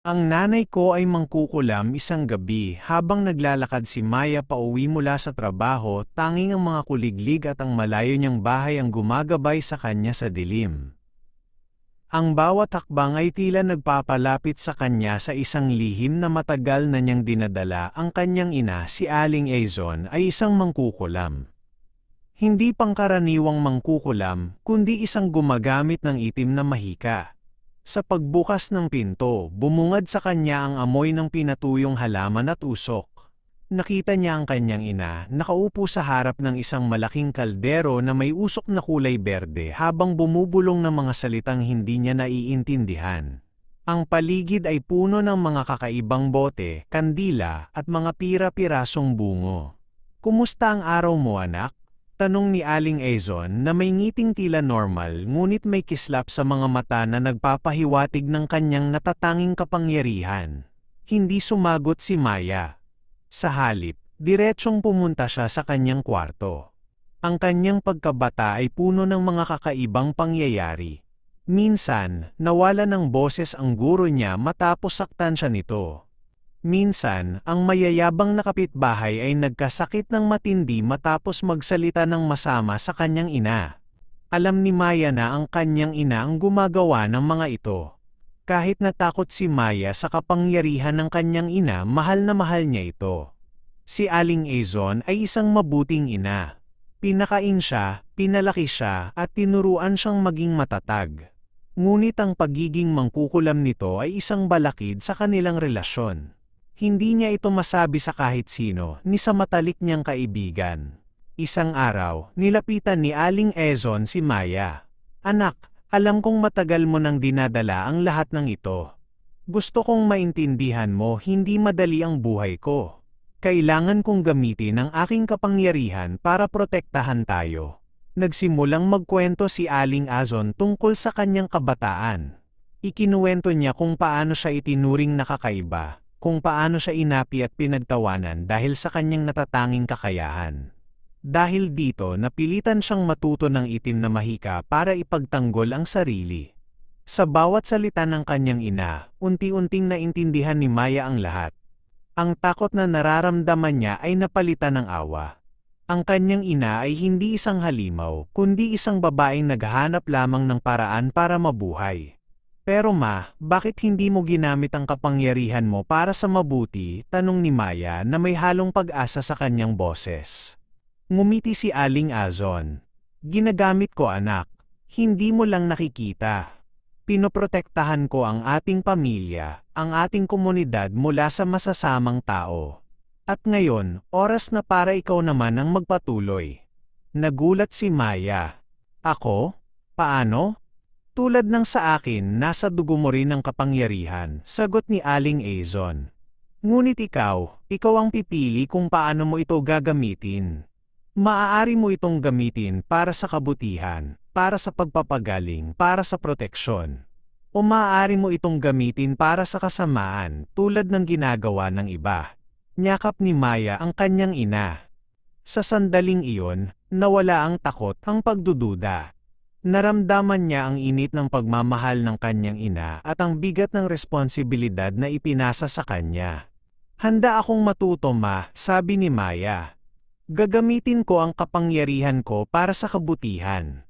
Ang nanay ko ay mangkukulam isang gabi habang naglalakad si Maya pauwi mula sa trabaho, tanging ang mga kuliglig at ang malayo niyang bahay ang gumagabay sa kanya sa dilim. Ang bawat hakbang ay tila nagpapalapit sa kanya sa isang lihim na matagal na niyang dinadala. Ang kanyang ina, si Aling Aizon, ay isang mangkukulam. Hindi pangkaraniwang mangkukulam, kundi isang gumagamit ng itim na mahika. Sa pagbukas ng pinto, bumungad sa kanya ang amoy ng pinatuyong halaman at usok. Nakita niya ang kanyang ina, nakaupo sa harap ng isang malaking kaldero na may usok na kulay berde habang bumubulong ng mga salitang hindi niya naiintindihan. Ang paligid ay puno ng mga kakaibang bote, kandila, at mga pira-pirasong bungo. "Kumusta ang araw mo, anak?" tanong ni Aling Aizon na may ngiting tila normal ngunit may kislap sa mga mata na nagpapahiwatig ng kanyang natatanging kapangyarihan. Hindi sumagot si Maya. Sa halip, diretsong pumunta siya sa kanyang kwarto. Ang kanyang pagkabata ay puno ng mga kakaibang pangyayari. Minsan, nawala ng boses ang guro niya matapos saktan siya nito. Minsan, ang mayayabang na kapitbahay ay nagkasakit ng matindi matapos magsalita ng masama sa kanyang ina. Alam ni Maya na ang kanyang ina ang gumagawa ng mga ito. Kahit natakot si Maya sa kapangyarihan ng kanyang ina, mahal na mahal niya ito. Si Aling Aizon ay isang mabuting ina. Pinakain siya, pinalaki siya, at tinuruan siyang maging matatag. Ngunit ang pagiging mangkukulam nito ay isang balakid sa kanilang relasyon. Hindi niya ito masabi sa kahit sino, ni sa matalik niyang kaibigan. Isang araw, nilapitan ni Aling Aizon si Maya. "Anak, alam kong matagal mo nang dinadala ang lahat ng ito. Gusto kong maintindihan mo, hindi madali ang buhay ko. Kailangan kong gamitin ang aking kapangyarihan para protektahan tayo." Nagsimulang magkwento si Aling Aizon tungkol sa kanyang kabataan. Ikinuwento niya kung paano siya itinuring na kakaiba, kung paano siya inapi at pinagtawanan dahil sa kanyang natatanging kakayahan. Dahil dito, napilitan siyang matuto ng itim na mahika para ipagtanggol ang sarili. Sa bawat salita ng kanyang ina, unti-unting naintindihan ni Maya ang lahat. Ang takot na nararamdaman niya ay napalitan ng awa. Ang kanyang ina ay hindi isang halimaw, kundi isang babaeng naghahanap lamang ng paraan para mabuhay. "Pero ma, bakit hindi mo ginamit ang kapangyarihan mo para sa mabuti?" tanong ni Maya na may halong pag-asa sa kanyang boses. Ngumiti si Aling Aizon. "Ginagamit ko, anak. Hindi mo lang nakikita. Pinoprotektahan ko ang ating pamilya, ang ating komunidad mula sa masasamang tao. At ngayon, oras na para ikaw naman ang magpatuloy." Nagulat si Maya. "Ako? Paano?" "Tulad ng sa akin, nasa dugo mo rin ang kapangyarihan," sagot ni Aling Aizon. "Ngunit ikaw ang pipili kung paano mo ito gagamitin. Maaari mo itong gamitin para sa kabutihan, para sa pagpapagaling, para sa proteksyon. O maaari mo itong gamitin para sa kasamaan, tulad ng ginagawa ng iba." Niyakap ni Maya ang kanyang ina. Sa sandaling iyon, nawala ang takot, ang pagdududa. Naramdaman niya ang init ng pagmamahal ng kanyang ina at ang bigat ng responsibilidad na ipinasa sa kanya. "Handa akong matuto, ma," sabi ni Maya. "Gagamitin ko ang kapangyarihan ko para sa kabutihan."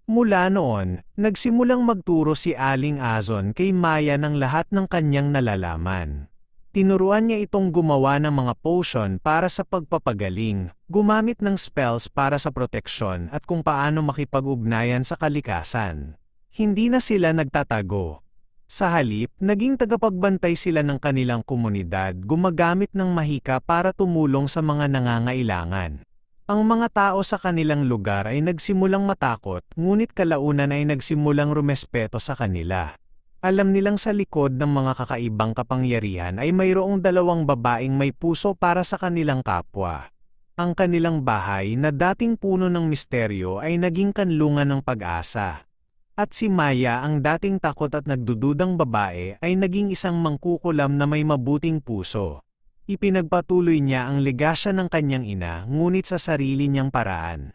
Mula noon, nagsimulang magturo si Aling Aizon kay Maya ng lahat ng kanyang nalalaman. Tinuruan niya itong gumawa ng mga potion para sa pagpapagaling, gumamit ng spells para sa proteksyon at kung paano makipag-ugnayan sa kalikasan. Hindi na sila nagtatago. Sa halip, naging tagapagbantay sila ng kanilang komunidad, gumagamit ng mahika para tumulong sa mga nangangailangan. Ang mga tao sa kanilang lugar ay nagsimulang matakot, ngunit kalaunan ay nagsimulang rumespeto sa kanila. Alam nilang sa likod ng mga kakaibang kapangyarihan ay mayroong dalawang babaeng may puso para sa kanilang kapwa. Ang kanilang bahay na dating puno ng misteryo ay naging kanlungan ng pag-asa. At si Maya, ang dating takot at nagdududang babae, ay naging isang mangkukulam na may mabuting puso. Ipinagpatuloy niya ang legasya ng kanyang ina, ngunit sa sarili niyang paraan.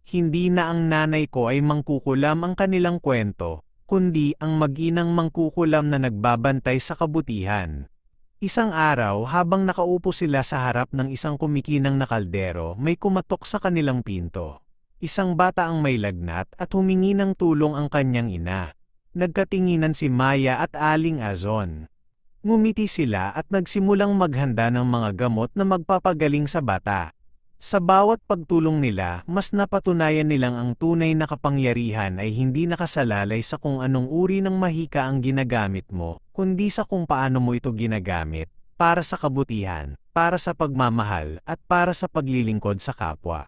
Hindi na ang nanay ko ay mangkukulam ang kanilang kwento, kundi ang mag-inang mangkukulam na nagbabantay sa kabutihan. Isang araw habang nakaupo sila sa harap ng isang kumikinang na kaldero, may kumatok sa kanilang pinto. Isang bata ang may lagnat at humingi ng tulong ang kanyang ina. Nagkatinginan si Maya at Aling Azon. Ngumiti sila at nagsimulang maghanda ng mga gamot na magpapagaling sa bata. Sa bawat pagtulong nila, mas napatunayan nilang ang tunay na kapangyarihan ay hindi nakasalalay sa kung anong uri ng mahika ang ginagamit mo, kundi sa kung paano mo ito ginagamit, para sa kabutihan, para sa pagmamahal, at para sa paglilingkod sa kapwa.